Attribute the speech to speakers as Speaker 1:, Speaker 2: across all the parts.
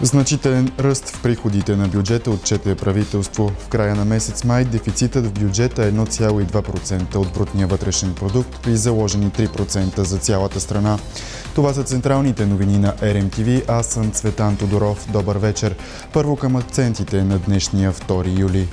Speaker 1: Значителен ръст в приходите на бюджета отчете правителство. В края на месец май дефицитът в бюджета е 1,2% от брутния вътрешен продукт при заложени 3% за цялата страна. Това са централните новини на РМТV. Аз съм Цветан Тодоров. Добър вечер. Първо към акцентите на днешния 2 юли.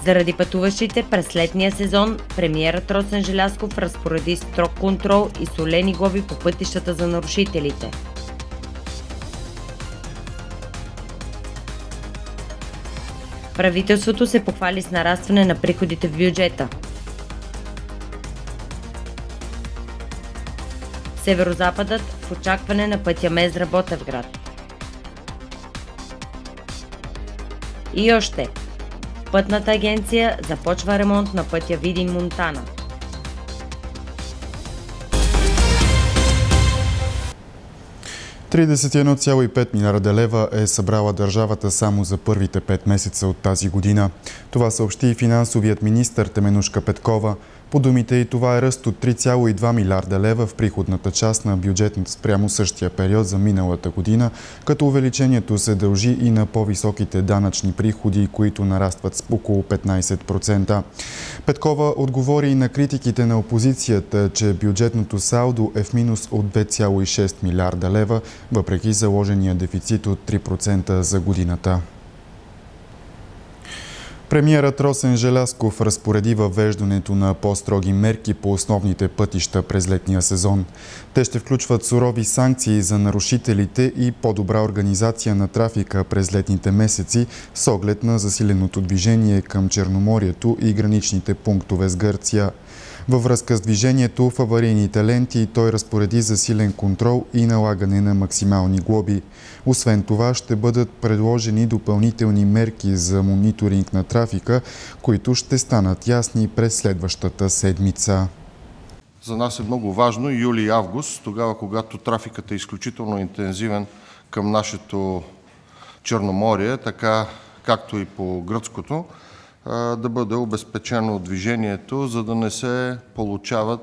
Speaker 2: Заради пътуващите през летния сезон, премиерът Росен Желязков разпореди строг контрол и солени глоби по пътищата за нарушителите. Правителството се похвали с нарастване на приходите в бюджета. Северозападът в очакване на пътя Мездра-Ботевград. И още. Пътната агенция започва ремонт на пътя Видин-Монтана.
Speaker 1: $31,5 милиарда лева е събрала държавата само за първите 5 месеца от тази година. Това съобщи и финансовият министър Теменужка Петкова. По думите й, това е ръст от 3,2 милиарда лева в приходната част на бюджетната спрямо същия период за миналата година, като увеличението се дължи и на по-високите данъчни приходи, които нарастват с около 15%. Петкова отговори и на критиките на опозицията, че бюджетното салдо е в минус от 2,6 милиарда лева, въпреки заложения дефицит от 3% за годината. Премиерът Росен Желязков разпореди въвеждането на по-строги мерки по основните пътища през летния сезон. Те ще включват сурови санкции за нарушителите и по-добра организация на трафика през летните месеци с оглед на засиленото движение към Черноморието и граничните пунктове с Гърция. Във връзка с движението в аварийните ленти той разпореди засилен контрол и налагане на максимални глоби. Освен това ще бъдат предложени допълнителни мерки за мониторинг на трафика, които ще станат ясни през следващата седмица.
Speaker 3: За нас е много важно юли и август, тогава когато трафикът е изключително интензивен към нашето Черноморие, така както и по гръцкото, да бъде обезпечено движението, за да не се получават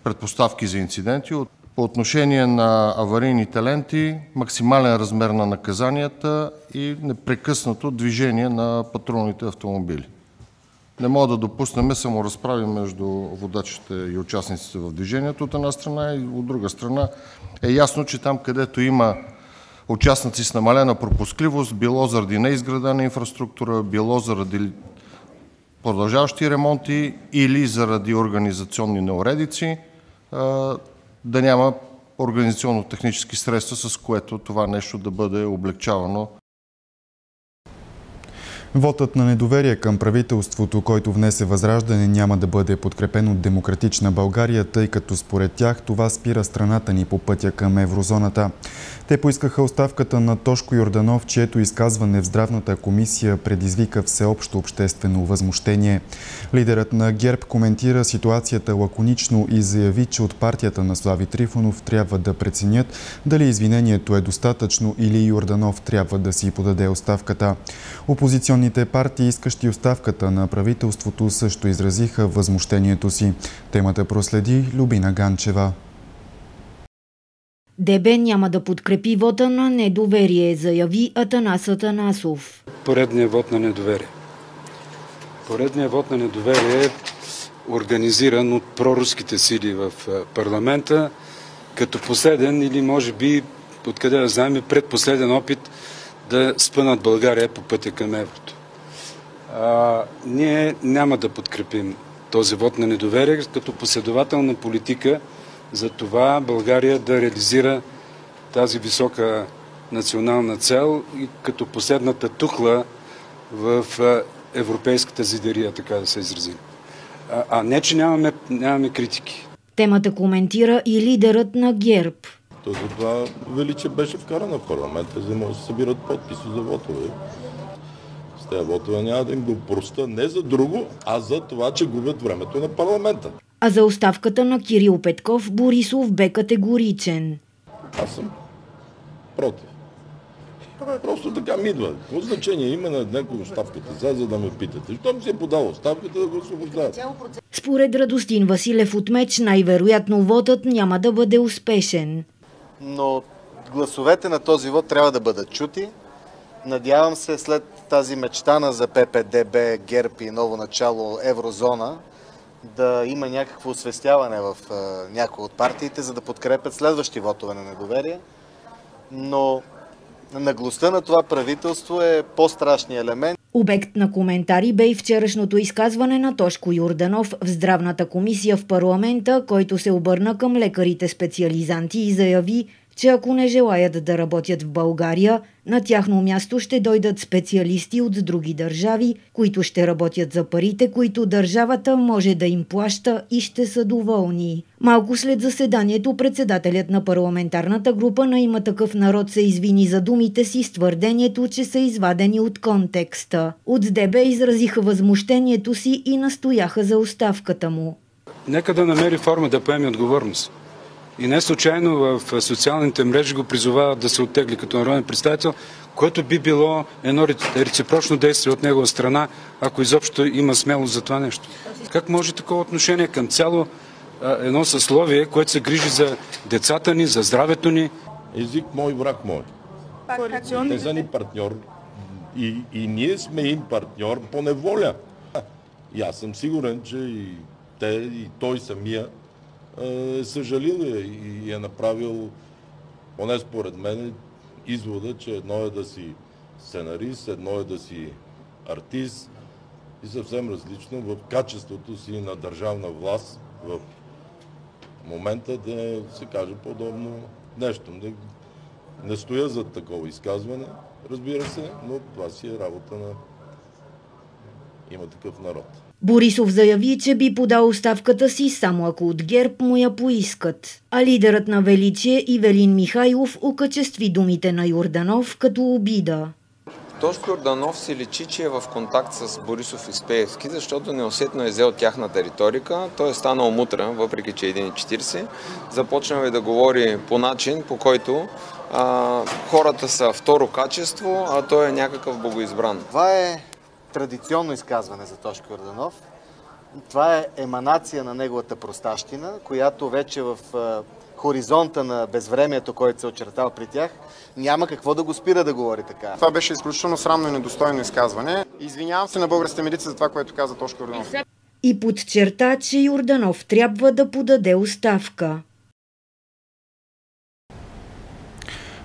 Speaker 3: предпоставки за инциденти. По отношение на аварийните ленти, максимален размер на наказанията и непрекъснато движение на патрулните автомобили. Не мога да допуснем саморазправи между водачите и участниците в движението от една страна и от друга страна е ясно, че там, където има участници с намалена пропускливост, било заради неизградена инфраструктура, било заради продължаващи ремонти или заради организационни неуредици, да няма организационно-технически средства, с което това нещо да бъде облегчавано.
Speaker 1: Вотът на недоверие към правителството, който внесе Възраждане, няма да бъде подкрепен от Демократична България, тъй като според тях това спира страната ни по пътя към еврозоната. Те поискаха оставката на Тошко Йорданов, чието изказване в Здравната комисия предизвика всеобщо обществено възмущение. Лидерът на ГЕРБ коментира ситуацията лаконично и заяви, че от партията на Слави Трифонов трябва да преценят дали извинението е достатъчно или Йорданов трябва да си подаде оставката. Опозиционните партии, искащи оставката на правителството, също изразиха възмущението си. Темата проследи Любина Ганчева.
Speaker 4: ДБ няма да подкрепи вота на недоверие, заяви Атанас Атанасов.
Speaker 5: Поредният вот на недоверие. Поредният вот на недоверие е организиран от проруските сили в парламента като последен или може би, откъде да знаем, предпоследен опит да спънат България по пътя към еврото. Ние няма да подкрепим този вот на недоверие като последователна политика за това България да реализира тази висока национална цел и като последната тухла в европейската зидария, така да се изразим. А не, че нямаме критики.
Speaker 4: Темата коментира и лидерът на ГЕРБ.
Speaker 6: Затова Величе беше вкаран на парламента, за да може да се събират подписи за вотове. С тези вотове няма да им го простя не за друго, а за това, че губят времето на парламента.
Speaker 4: А за оставката на Кирил Петков Борисов бе категоричен.
Speaker 6: Аз съм против. Просто така ми идва. Какво значение има на някой оставката, за да ме питате? Щом си е подал оставката, да го освобождават.
Speaker 4: Според Радостин Василев от Меч, най-вероятно вотът няма да бъде успешен.
Speaker 7: Но гласовете на този вод трябва да бъдат чути. Надявам се след тази мечтана за ППДБ, ГЕРБ и ново начало еврозона да има някакво освестяване в някои от партиите, за да подкрепят следващи вотове на недоверие. Но наглостта на това правителство е по-страшният елемент.
Speaker 4: Обект на коментари бе и вчерашното изказване на Тошко Йорданов в Здравната комисия в парламента, който се обърна към лекарите специализанти и заяви, че ако не желаят да работят в България, на тяхно място ще дойдат специалисти от други държави, които ще работят за парите, които държавата може да им плаща и ще са доволни. Малко след заседанието председателят на парламентарната група на Има такъв народ се извини за думите си с твърдението, че са извадени от контекста. От ДБ изразиха възмущението си и настояха за оставката му.
Speaker 5: Нека да намери форма да поеме отговорност. И не случайно в социалните мрежи го призовават да се оттегли като народен представител, което би било едно реципрочно действие от негова страна, ако изобщо има смелост за това нещо. Как може такова отношение към цяло едно съсловие, което се грижи за децата ни, за здравето ни?
Speaker 6: Език мой, враг мой. Те са ни партньор и ние сме им партньор по неволя. И аз съм сигурен, че и те, и той самия е съжалил и е направил, поне според мен, извода, че едно е да си сценарист, едно е да си артист и съвсем различно в качеството си на държавна власт в момента да се каже подобно нещо. Не стоя за такова изказване, разбира се, но това си е работа на Има такъв народ.
Speaker 4: Борисов заяви, че би подал оставката си само ако от ГЕРБ му я поискат. А лидерът на Величие Ивелин Михайлов окачестви думите на Йорданов като обида.
Speaker 8: Тошко Йорданов си личи, че е в контакт с Борисов и Спеевски, защото неусетно е взел тяхната риторика. Той е станал мутрен, въпреки че е 1,40. Започнал да говори по начин, по който хората са второ качество, а той е някакъв богоизбран.
Speaker 7: Това е традиционно изказване за Тошко Йорданов. Това е еманация на неговата простащина, която вече в хоризонта на безвремието, който се очертал при тях, няма какво да го спира да говори така.
Speaker 9: Това беше изключително срамно и недостойно изказване. Извинявам се на българските медици за това, което каза Тошко Йорданов.
Speaker 4: И подчерта, че Йорданов трябва да подаде оставка.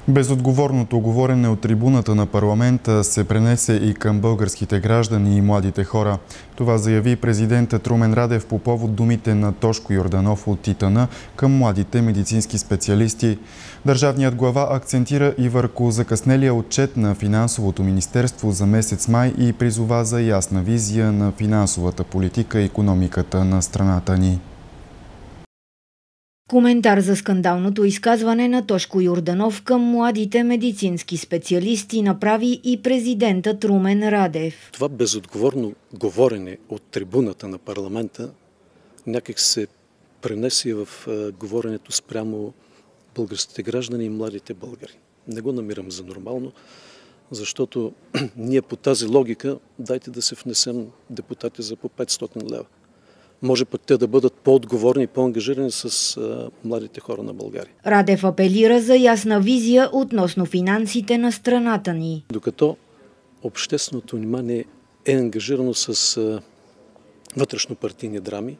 Speaker 1: Безотговорното говорене от трибуната на парламента се пренесе и към българските граждани и младите хора. Това заяви президентът Румен Радев по повод думите на Тошко Йорданов от ИТН към младите медицински специалисти. Държавният глава акцентира и върху закъснелия отчет на Финансовото министерство за месец май и призова за ясна визия на финансовата политика и икономиката на страната ни.
Speaker 4: Коментар за скандалното изказване на Тошко Йорданов към младите медицински специалисти направи и президентът Румен Радев.
Speaker 10: Това безотговорно говорене от трибуната на парламента някак се пренесе в говоренето спрямо българските граждани и младите българи. Не го намирам за нормално, защото ние по тази логика дайте да се внесем депутати за по 500 лева. Може пък те да бъдат по-отговорни и по-ангажирани с младите хора на България.
Speaker 4: Радев апелира за ясна визия относно финансите на страната ни.
Speaker 10: Докато общественото внимание е ангажирано с вътрешнопартийни драми,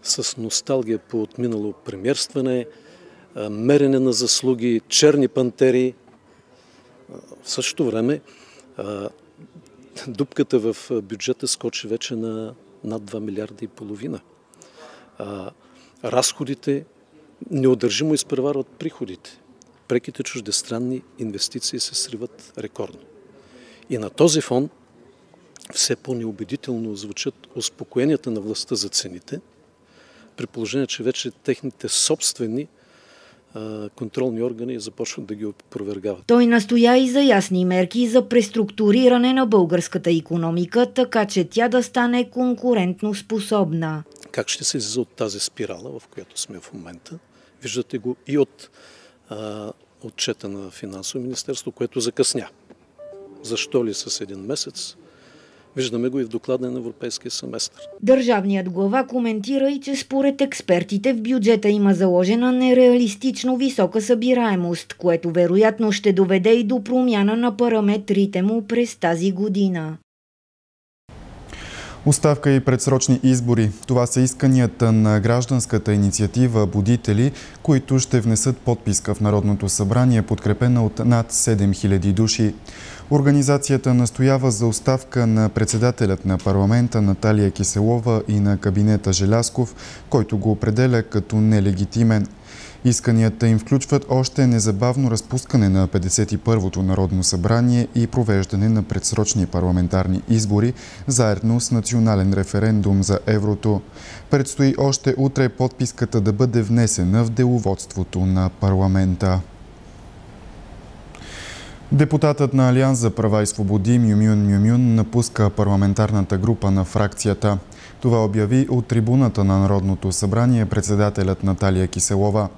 Speaker 10: с носталгия по отминало премиерстване, мерене на заслуги, черни пантери, в същото време дупката в бюджета скочи вече на над 2 милиарда и половина. Разходите неудържимо изпреварват приходите. Преките чуждестранни инвестиции се сриват рекордно. И на този фон все по-неубедително звучат успокоенията на властта за цените, при положение, че вече техните собствени контролни органи започват да ги опровергават.
Speaker 4: Той настоя и за ясни мерки за преструктуриране на българската икономика, така че тя да стане конкурентно способна.
Speaker 10: Как ще се излезе от тази спирала, в която сме в момента? Виждате го и от отчета на Финансово министерство, което закъсня. Защо ли с един месец? Виждаме го и в доклада на Европейския семестър.
Speaker 4: Държавният глава коментира и, че според експертите в бюджета има заложена нереалистично висока събираемост, което вероятно ще доведе и до промяна на параметрите му през тази година.
Speaker 1: Оставка и предсрочни избори. Това са исканията на гражданската инициатива Будители, които ще внесат подписка в Народното събрание, подкрепена от над 7000 души. Организацията настоява за оставка на председателят на парламента Наталия Киселова и на кабинета Желязков, който го определя като нелегитимен. Исканията им включват още незабавно разпускане на 51-то Народно събрание и провеждане на предсрочни парламентарни избори, заедно с национален референдум за еврото. Предстои още утре подписката да бъде внесена в деловодството на парламента. Депутатът на Алианс за права и свободи Мюмюн Мюмюн напуска парламентарната група на фракцията. Това обяви от трибуната на Народното събрание председателят Наталия Киселова.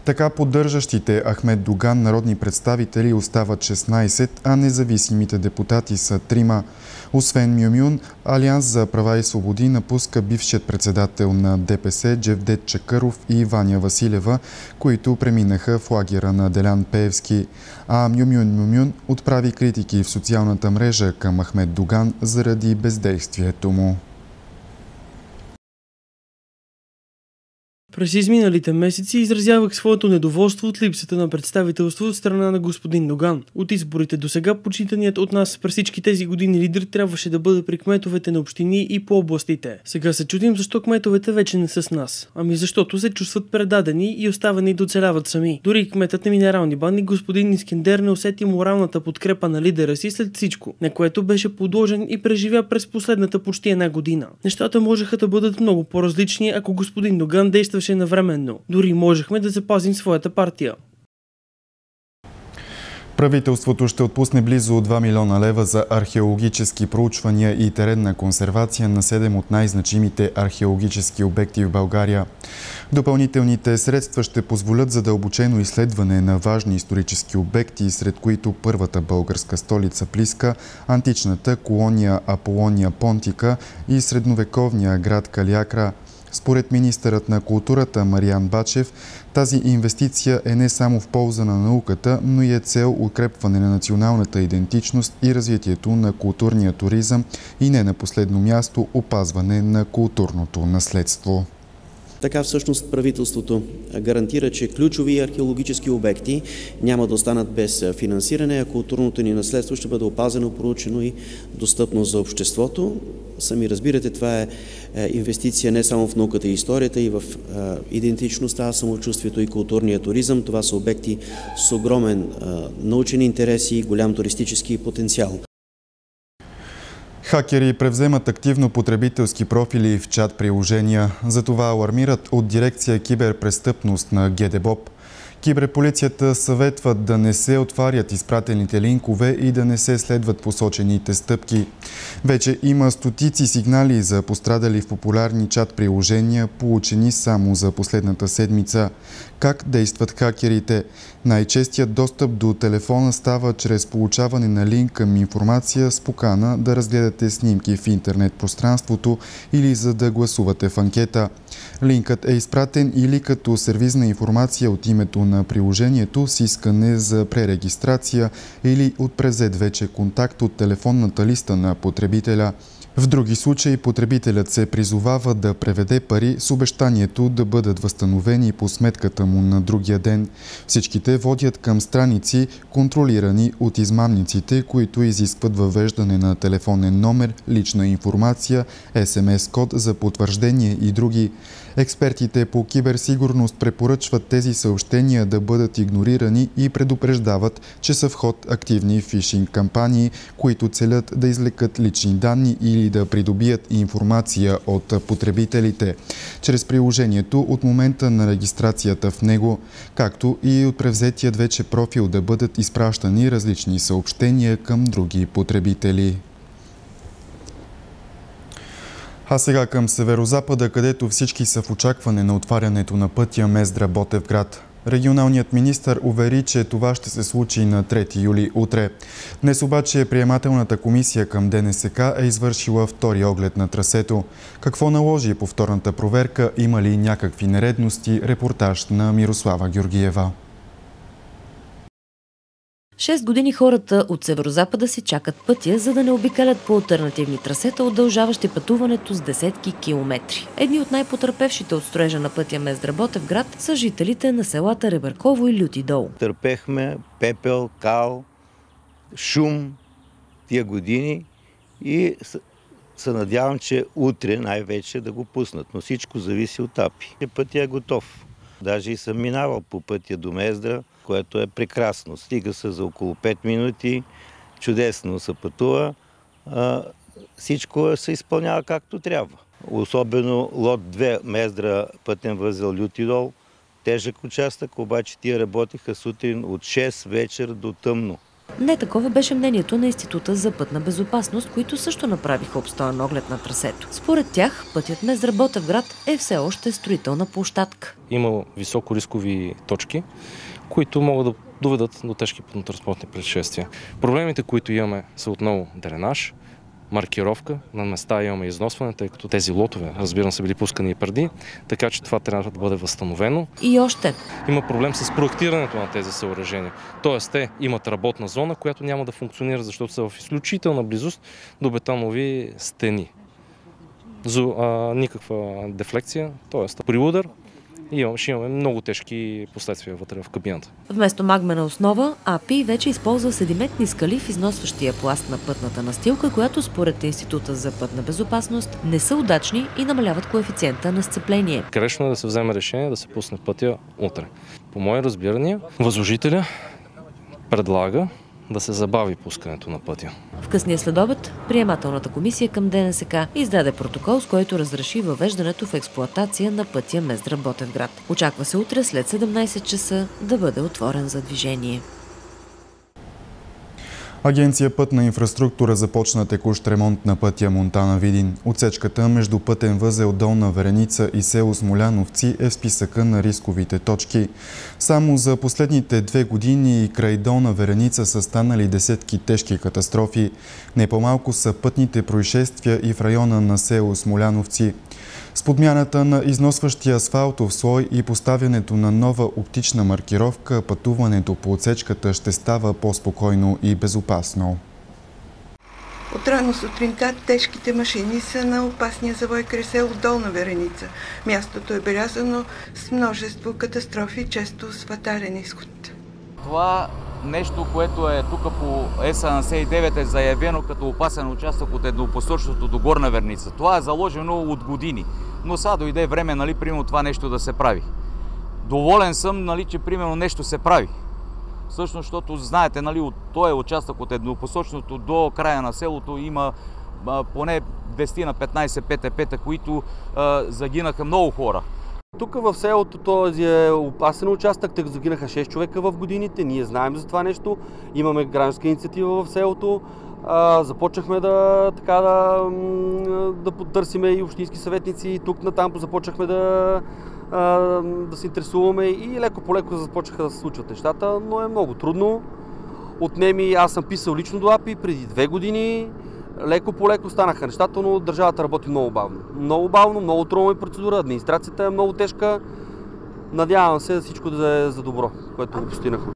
Speaker 1: Така поддържащите Ахмед Доган народни представители остават 16, а независимите депутати са 3. Освен Мюмюн, Алианс за права и свободи напуска бившият председател на ДПС Джевдет Чакъров и Ваня Василева, които преминаха в лагера на Делян Пеевски. А Мюмюн отправи критики в социалната мрежа към Ахмед Доган заради бездействието му.
Speaker 11: През изминалите месеци изразявах своето недоволство от липсата на представителство от страна на господин Доган. От изборите до сега почитаният от нас през всички тези години лидер трябваше да бъде при кметовете на общини и по областите. Сега се чудим защо кметовете вече не са с нас. Ами защото се чувстват предадени и оставени да оцеляват сами. Дори кметът на Минерални бани господин Искендер не усети моралната подкрепа на лидера си след всичко, на което беше подложен и преживя през последната почти една година. Нещата можеха да бъдат много по-различни, ако господин Доган действаше навременно. Дори можехме да запазим своята партия.
Speaker 1: Правителството ще отпусне близо 2 милиона лева за археологически проучвания и теренна консервация на 7 от най-значимите археологически обекти в България. Допълнителните средства ще позволят задълбочено изследване на важни исторически обекти, сред които първата българска столица Плиска, античната колония Аполония Понтика и средновековния град Калиакра. Според министърът на културата Мариан Бачев, тази инвестиция е не само в полза на науката, но и е цел укрепване на националната идентичност и развитието на културния туризъм и не на последно място опазване на културното наследство.
Speaker 12: Така всъщност правителството гарантира, че ключови археологически обекти няма да останат без финансиране, а културното ни наследство ще бъде опазено, проучено и достъпно за обществото. Сами разбирате, това е инвестиция не само в науката и историята, и в идентичността, самочувствието и културния туризъм. Това са обекти с огромен научен интерес и голям туристически потенциал.
Speaker 1: Хакери превземат активно потребителски профили в чат-приложения. За това алармират от дирекция киберпрестъпност на ГДБОП. Киберполицията съветват да не се отварят изпратените линкове и да не се следват посочените стъпки. Вече има стотици сигнали за пострадали в популярни чат-приложения, получени само за последната седмица. Как действат хакерите? Най-честият достъп до телефона става чрез получаване на линк към информация с покана да разгледате снимки в интернет пространството или за да гласувате в анкета. Линкът е изпратен или като сервизна информация от името на приложението с искане за пререгистрация или от превзет вече контакт от телефонната листа на потребителя. В други случаи потребителят се призовава да преведе пари с обещанието да бъдат възстановени по сметката му на другия ден. Всичките водят към страници, контролирани от измамниците, които изискват въвеждане на телефонен номер, лична информация, SMS-код за потвърждение и други. Експертите по киберсигурност препоръчват тези съобщения да бъдат игнорирани и предупреждават, че са в ход активни фишинг кампании, които целят да извлекат лични данни или да придобият информация от потребителите чрез приложението от момента на регистрацията в него, както и от превзетият вече профил да бъдат изпращани различни съобщения към други потребители. А сега към северозапада, където всички са в очакване на отварянето на пътя Мездра-Ботевград. Регионалният министър увери, че това ще се случи на 3 юли утре. Днес обаче приемателната комисия към ДНСК е извършила втори оглед на трасето. Какво наложи повторната проверка? Има ли някакви нередности? Репортаж на Мирослава Георгиева.
Speaker 13: 6 години хората от северозапада си чакат пътя, за да не обикалят по алтернативни трасета, удължаващи пътуването с десетки километри. Едни от най-потърпевшите от строежа на пътя Мездра-Ботевград са жителите на селата Ребърково и Люти дол.
Speaker 14: Търпехме пепел, кал, шум тия години и се надявам, че утре най-вече да го пуснат, но всичко зависи от АПИ. Пътя е готов. Даже и съм минавал по пътя до Мездра, което е прекрасно. Стига се за около 5 минути, чудесно се пътува, всичко се изпълнява както трябва. Особено лот 2 Мездра пътен възел Люти дол, тежък участък, обаче тия работиха сутрин от 6 вечер до тъмно.
Speaker 13: Не такова беше мнението на Института за пътна безопасност, които също направиха обстоен оглед на трасето. Според тях, пътят Мездра-Ботевград е все още строителна площадка.
Speaker 15: Има високо рискови точки, които могат да доведат до тежки пътно-транспортни происшествия. Проблемите, които имаме, са отново дренаж, маркировка, на места имаме износване, тъй като тези лотове, разбирам, са били пускани и преди, така че това трябва да бъде възстановено.
Speaker 13: И още.
Speaker 15: Има проблем с проектирането на тези съоръжения. Тоест, те имат работна зона, която няма да функционира, защото са в изключителна близост до бетонови стени. Никаква дефлекция, т.е. при удар ще имаме много тежки последствия вътре в кабината.
Speaker 13: Вместо магмена основа, АПИ вече използва седиментни скали в износващия пласт на пътната настилка, която според Института за пътна безопасност не са удачни и намаляват коефициента на сцепление.
Speaker 15: Грешно е да се вземе решение да се пусне пътя утре. По мои разбирания, възложителя предлага да се забави пускането на пътя.
Speaker 13: В късния следобед приемателната комисия към ДНСК издаде протокол, с който разреши въвеждането в експлоатация на пътя Мездра-Ботевград. Очаква се утре след 17 часа да бъде отворен за движение.
Speaker 1: Агенция Пътна инфраструктура започна текущ ремонт на пътя Монтана-Видин. Отсечката между пътен възел Долна Вереница и село Смоляновци е в списъка на рисковите точки. Само за последните 2 години и край Долна Вереница са станали десетки тежки катастрофи. Не по-малко са пътните происшествия и в района на село Смоляновци. С подмяната на износващия асфалтов слой и поставянето на нова оптична маркировка, пътуването по отсечката ще става по-спокойно и безопасно.
Speaker 16: От рано сутринта тежките машини са на опасния завой край село Долна Вереница. Мястото е белязано с множество катастрофи, често с фатален изход.
Speaker 17: Това нещо, което е тук по Е79 е заявено като опасен участък от еднопосочното до Горна Вереница. Това е заложено от години, но сега дойде време, примерно това нещо да се прави. Доволен съм, че примерно нещо се прави. Всъщност, защото знаете, от този участък от еднопосочното до края на селото има поне 10 на 15 ПТП-та, които загинаха много хора.
Speaker 18: Тук в селото този е опасен участък, тъй като загинаха 6 човека в годините. Ние знаем за това нещо. Имаме гражданска инициатива в селото. Започнахме да потърсиме и общински съветници. Тук натам започнахме да се интересуваме и леко по леко започнаха да се случват нещата, но е много трудно. Аз съм писал лично до АПИ преди 2 години. Леко по леко станаха нещата, но държавата работи много бавно. Много бавно, много трудна процедура, администрацията е много тежка. Надявам се всичко да е за добро, което го постигнахме.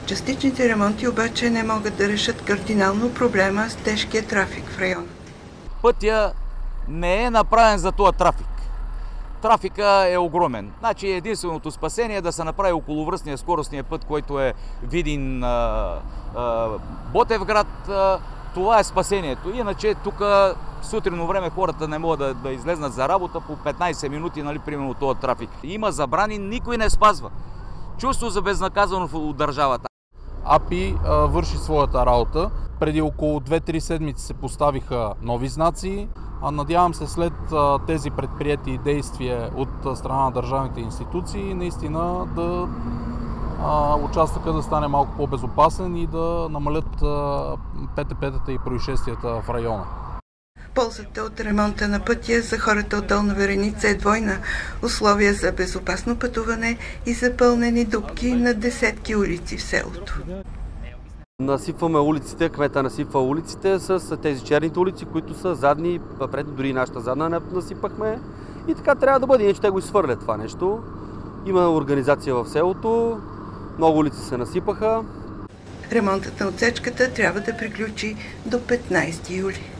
Speaker 16: Частичните ремонти обаче не могат да решат кардинално проблема с тежкия трафик в района.
Speaker 17: Пътя не е направен за този трафик. Трафика е огромен. Единственото спасение е да се направи околовръстния скоростния път, който е Видин Ботевград. Това е спасението. Иначе тук сутринно време хората не могат да излезнат за работа по 15 минути, примерно този трафик. Има забрани, никой не спазва. Чувство за безнаказаност от държавата.
Speaker 19: АПИ върши своята работа. Преди около 2-3 седмици се поставиха нови знаци. Надявам се след тези предприети действия от страна на държавните институции наистина да участъка да стане малко по-безопасен и да намалят ПТП-тата и происшествията в района.
Speaker 16: Ползата от ремонта на пътя за хората от Долна Вереница е двойна. Условия за безопасно пътуване и запълнени дупки на десетки улици в селото.
Speaker 18: Насипваме улиците, кмета насипва улиците с тези черните улици, които са задни, предни, дори нашата задна насипахме. И така трябва да бъде, иначе те го изхвърлят това нещо. Има организация в селото, много улици се насипаха.
Speaker 16: Ремонтът на отсечката трябва да приключи до 15 юли.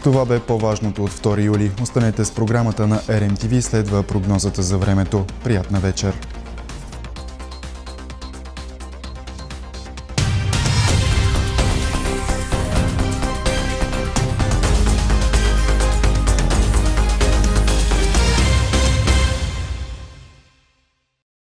Speaker 1: Това бе по-важното от 2 юли. Останете с програмата на РМТV, следва прогнозата за времето. Приятна вечер!